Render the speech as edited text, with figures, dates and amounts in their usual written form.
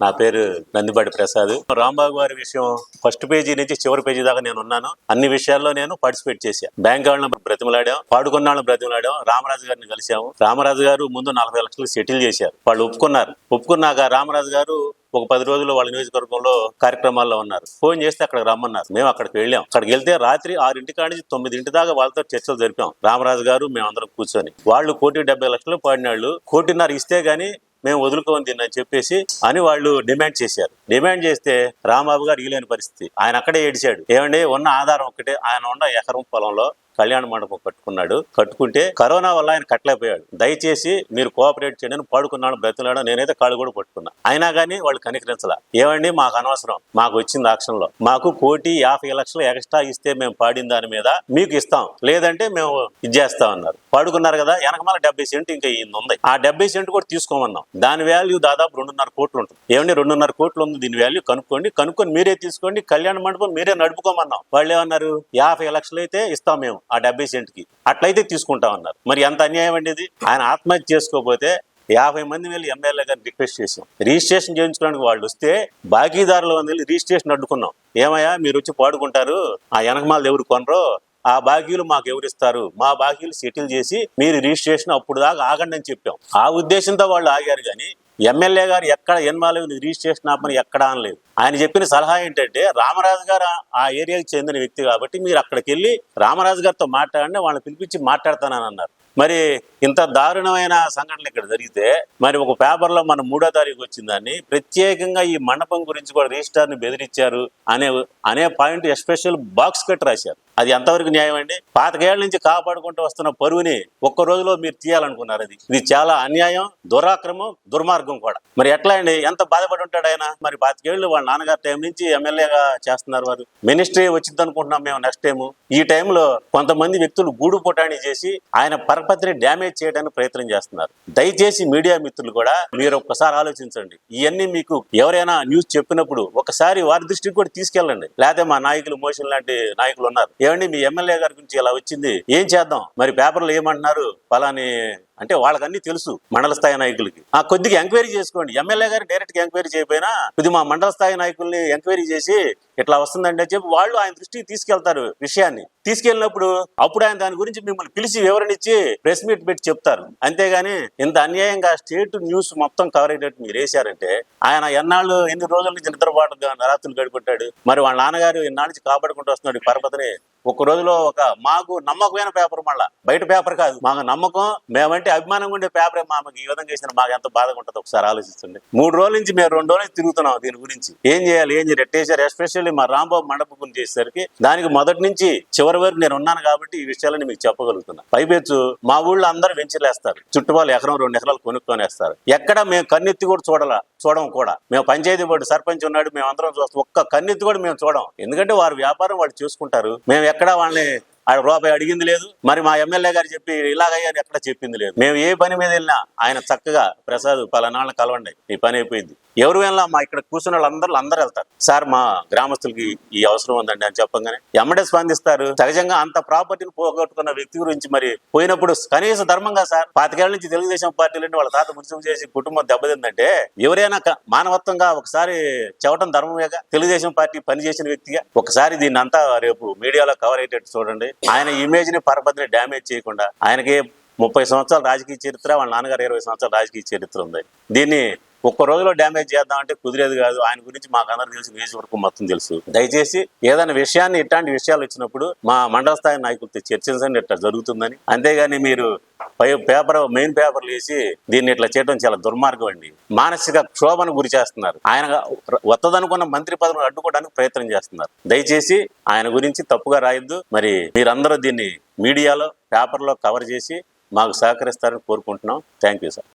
నా పేరు నందిపాటి ప్రసాద్. రాంబాబు గారి విషయం ఫస్ట్ పేజీ నుంచి చివరి పేజీ దాకా నేను ఉన్నాను. అన్ని విషయాల్లో నేను పార్టిసిపేట్ చేశాను. బ్యాంక్ వాళ్ళని బ్రతిమలాడాం, పాడుకున్న వాళ్ళని బ్రతిమలాడాం, రామరాజు గారిని కలిసాము. రామరాజు గారు ముందు 40 లక్షలు సెటిల్ చేశారు. వాళ్ళు ఒప్పుకున్నాక రామరాజు గారు ఒక 10 రోజులు వాళ్ళ నియోజకవర్గంలో కార్యక్రమాల్లో ఉన్నారు. ఫోన్ చేస్తే అక్కడికి రమ్మన్నారు. మేము అక్కడికి వెళ్ళాం. అక్కడికి వెళ్తే రాత్రి 6 కాడి నుంచి 9 దాకా వాళ్ళతో చర్చలు జరిపాం. రామరాజు గారు మేమందరం కూర్చొని, వాళ్ళు 1,70,00,000 పాడినాళ్ళు, 1,50,00,000 ఇస్తే గానీ మేము వదులుకోని తిని చెప్పేసి అని వాళ్ళు డిమాండ్ చేశారు. డిమాండ్ చేస్తే రాంబాబు గారు ఇలేని పరిస్థితి. ఆయన అక్కడే ఏడిచాడు. ఏమండి, ఉన్న ఆధారం ఒకటే, ఆయన ఉన్న ఎకరం పొలంలో కళ్యాణ మండపం కట్టుకుంటే కరోనా వల్ల ఆయన కట్టలేకపోయాడు. దయచేసి మీరు కోఆపరేట్ చేయండి. పాడుకున్నాడు, బ్రతిలాడు. నేనైతే కాళ్ళు కూడా పట్టుకున్నా. అయినా కానీ వాళ్ళు కనికరించలా. ఏమండి, మాకు అనవసరం, మాకు వచ్చింది ఆక్షన్లో మాకు 1,50,00,000 ఎక్స్ట్రా ఇస్తే మేము పాడిన దాని మీద మీకు ఇస్తాం, లేదంటే మేము ఇది చేస్తాం అన్నారు. పాడుకున్నారు కదా, వెనకమాల 70 సెంట్ ఇంకా ఉంది. ఆ 70 సెంట్ కూడా తీసుకోమన్నాం. దాని వాల్యూ దాదాపు 2.5 కోట్లు ఉంటుంది. ఏమండి, 2.5 కోట్లు ఉంది, దీని వాల్యూ కనుక్కొని మీరే తీసుకోండి, కళ్యాణ మండపం మీరే నడుపుకోమన్నాం. వాళ్ళు ఏమన్నారు, 50,00,000 అయితే ఇస్తాం మేము ఆ 70 సెంట్కి, అట్లయితే తీసుకుంటామన్నారు. మరి ఎంత అన్యాయం అండి ఇది. ఆయన ఆత్మహత్య చేసుకోకపోతే 50 మంది వెళ్ళి ఎమ్మెల్యే గారిని రిక్వెస్ట్ చేసాం. రిజిస్ట్రేషన్ చేయించుకోవడానికి వాళ్ళు వస్తే బాకీదారులు వెళ్ళి రిజిస్ట్రేషన్ అడ్డుకున్నాం. ఏమయ్యా, మీరు వచ్చి పాడుకుంటారు, ఆ వెనకమాలు ఎవరు కొనరో ఆ బాకీలు మాకు ఎవరిస్తారు, మా బాకీలు సెటిల్ చేసి మీరు రిజిస్ట్రేషన్ అప్పుడు దాకా ఆగండి అని చెప్పాం. ఆ ఉద్దేశంతో వాళ్ళు ఆగారు. కానీ ఎమ్మెల్యే గారు ఎక్కడ ఎన్మాలేవు రిజిస్ట్రేషన్ ఆపని ఎక్కడా అనలేదు. ఆయన చెప్పిన సలహా ఏంటంటే, రామరాజు గారు ఆ ఏరియాకి చెందిన వ్యక్తి కాబట్టి మీరు అక్కడికి వెళ్ళి రామరాజు గారితో మాట్లాడండి, వాళ్ళని పిలిపించి మాట్లాడతానని అన్నారు. మరి ఇంత దారుణమైన సంఘటనలు ఇక్కడ జరిగితే మరి ఒక పేపర్లో మన 3వ తారీఖు వచ్చిందాన్ని ప్రత్యేకంగా ఈ మండపం గురించి కూడా రిజిస్ట్రార్ని బెదిరించారు అనే పాయింట్ ఎస్పెషల్ బాక్స్ కట్టి రాశారు. అది ఎంతవరకు న్యాయం అండి? 25 ఏళ్ల నుంచి కాపాడుకుంటూ వస్తున్న పరువుని ఒక్క రోజులో మీరు తీయాలనుకున్నారు. ఇది చాలా అన్యాయం, దురాక్రమం, దుర్మార్గం కూడా. మరి ఎట్లా అండి, ఎంత బాధపడి ఉంటాడు ఆయన? మరి 25 ఏళ్ళు వాళ్ళ నాన్నగారి టైం నుంచి ఎమ్మెల్యేగా చేస్తున్నారు. వారు మినిస్ట్రీ వచ్చింది అనుకుంటున్నాం మేము నెక్స్ట్ టైము. ఈ టైంలో కొంతమంది వ్యక్తులు గూడు పుటాణి చేసి ఆయన పరపతిని డ్యామేజ్ చేయడానికి ప్రయత్నం చేస్తున్నారు. దయచేసి మీడియా మిత్రులు కూడా మీరు ఒక్కసారి ఆలోచించండి. ఇవన్నీ మీకు ఎవరైనా న్యూస్ చెప్పినప్పుడు ఒకసారి వారి దృష్టికి కూడా తీసుకెళ్ళండి. లేకపోతే మా నాయకులు, మోషన్ లాంటి నాయకులు ఉన్నారు, ఏమండి మీ ఎమ్మెల్యే గారి గురించి ఇలా వచ్చింది, ఏం చేద్దాం? మరి పేపర్లు ఏమంటున్నారు ఫలాని అంటే వాళ్ళకన్నీ తెలుసు మండల స్థాయి నాయకులకి. ఆ కొద్దిగా ఎంక్వైరీ చేసుకోండి. ఎమ్మెల్యే గారు డైరెక్ట్ గా ఎంక్వైరీ చేయకపోయినా ఇది మా మండల స్థాయి నాయకుల్ని ఎంక్వైరీ చేసి ఇట్లా వస్తుందండి అని చెప్పి వాళ్ళు ఆయన దృష్టికి తీసుకెళ్తారు. విషయాన్ని తీసుకెళ్ళినప్పుడు అప్పుడు ఆయన దాని గురించి మిమ్మల్ని పిలిచి వివరణ ఇచ్చి ప్రెస్ మీట్ పెట్టి చెప్తారు. అంతేగాని ఇంత అన్యాయంగా స్టేట్ న్యూస్ మొత్తం కవర్ అయ్యేటట్టు మీరు వేశారంటే, ఆయన ఎన్ని రోజుల నుంచి నిద్రపాటుగా రాత్రులు గడిపెట్టాడు. మరి వాళ్ళ నాన్నగారు ఎన్నాళ్ళ నుంచి కాపాడుకుంటూ వస్తున్నాడు ఈ పరపతిని. ఒక రోజులో మాకు నమ్మకమైన పేపర్, మళ్ళా బయట పేపర్ కాదు, మాకు నమ్మకం, మేమంటే అభిమానంగా ఉండే పేపరే మాకు ఈ విధంగా చేసిన మాకు ఎంత బాధగా ఉంటుందో ఒకసారి ఆలోచిస్తుంది. 3 రోజుల నుంచి మేము 2 రోజులు తిరుగుతున్నాం దీని గురించి. ఏం చేయాలి, రెట్టేశారు. ఎస్పెషల్లీ మా రాంబాబు మండపం గురించి చేసేసరికి దానికి మొదటి నుంచి చివరి వరకు నేను ఉన్నాను కాబట్టి ఈ విషయాలని మీకు చెప్పగలుగుతున్నా. పైపెచ్చు మా ఊళ్ళో అందరూ వెంచర్లేస్తారు, చుట్టుపక్కల 1-2 ఎకరాలు కొనుక్కొనేస్తారు. ఎక్కడ మేము కన్నెత్తి కూడా చూడడం కూడా. మేము పంచాయతీ బోర్డు సర్పంచ్ ఉన్నాడు, మేము అందరం చూస్తాం, ఒక్క కన్నెత్తి కూడా మేము చూడం. ఎందుకంటే వారి వ్యాపారం వాళ్ళు చేసుకుంటారు. మేము ఎక్కడ వాళ్ళని రూపాయి అడిగింది లేదు. మరి మా ఎమ్మెల్యే గారు చెప్పి ఇలాగయ్యాని ఎక్కడ చెప్పింది లేదు. మేము ఏ పని మీద వెళ్ళినా ఆయన చక్కగా, ప్రసాద్ పలానాళ్ళని కలవండి, ఈ పని అయిపోయింది. ఎవరు వెళ్ళినా మా ఇక్కడ కూర్చున్న వాళ్ళందరూ వెళ్తారు. సార్ మా గ్రామస్తులకి ఈ అవసరం ఉందండి అని చెప్పగానే ఎమ్మడే స్పందిస్తారు. సహజంగా అంత ప్రాపర్టీని పోగొట్టుకున్న వ్యక్తి గురించి మరి పోయినప్పుడు కనీస ధర్మంగా, సార్ 25 ఏళ్ల నుంచి తెలుగుదేశం పార్టీలో వాళ్ళ తాత మున్సిపల్ చేసి కుటుంబం దెబ్బతిందంటే ఎవరైనా మానవత్వంగా ఒకసారి చెప్పడం ధర్మమేగా. తెలుగుదేశం పార్టీ పనిచేసిన వ్యక్తిగా ఒకసారి దీన్ని అంతా రేపు మీడియాలో కవర్ అయ్యేటట్టు చూడండి. ఆయన ఇమేజ్ ని, పరపతిని డ్యామేజ్ చేయకుండా. ఆయనకి 30 సంవత్సరాల రాజకీయ చరిత్ర, వాళ్ళ నాన్నగారు 20 సంవత్సరాల రాజకీయ చరిత్ర ఉంది. దీన్ని ఒక్క రోజులో డ్యామేజ్ చేద్దామంటే కుదిరేది కాదు. ఆయన గురించి మాకు అందరూ తెలుసు, నియోజకవర్గం మొత్తం తెలుసు. దయచేసి ఏదైనా విషయాన్ని, ఇట్లాంటి విషయాలు వచ్చినప్పుడు మా మండల స్థాయి నాయకులతో చర్చించండి, ఇట్లా జరుగుతుందని. అంతేగాని మీరు మెయిన్ పేపర్లు వేసి దీన్ని ఇట్లా చేయడం చాలా దుర్మార్గం అండి. మానసిక క్షోభను గురి చేస్తున్నారు. ఆయన వత్తదనుకున్న మంత్రి పదవిని అడ్డుకోవడానికి ప్రయత్నం చేస్తున్నారు. దయచేసి ఆయన గురించి తప్పుగా రాయొద్దు. మరి మీరందరూ దీన్ని మీడియాలో, పేపర్లో కవర్ చేసి మాకు సహకరిస్తారని కోరుకుంటున్నాం. Thank you sir.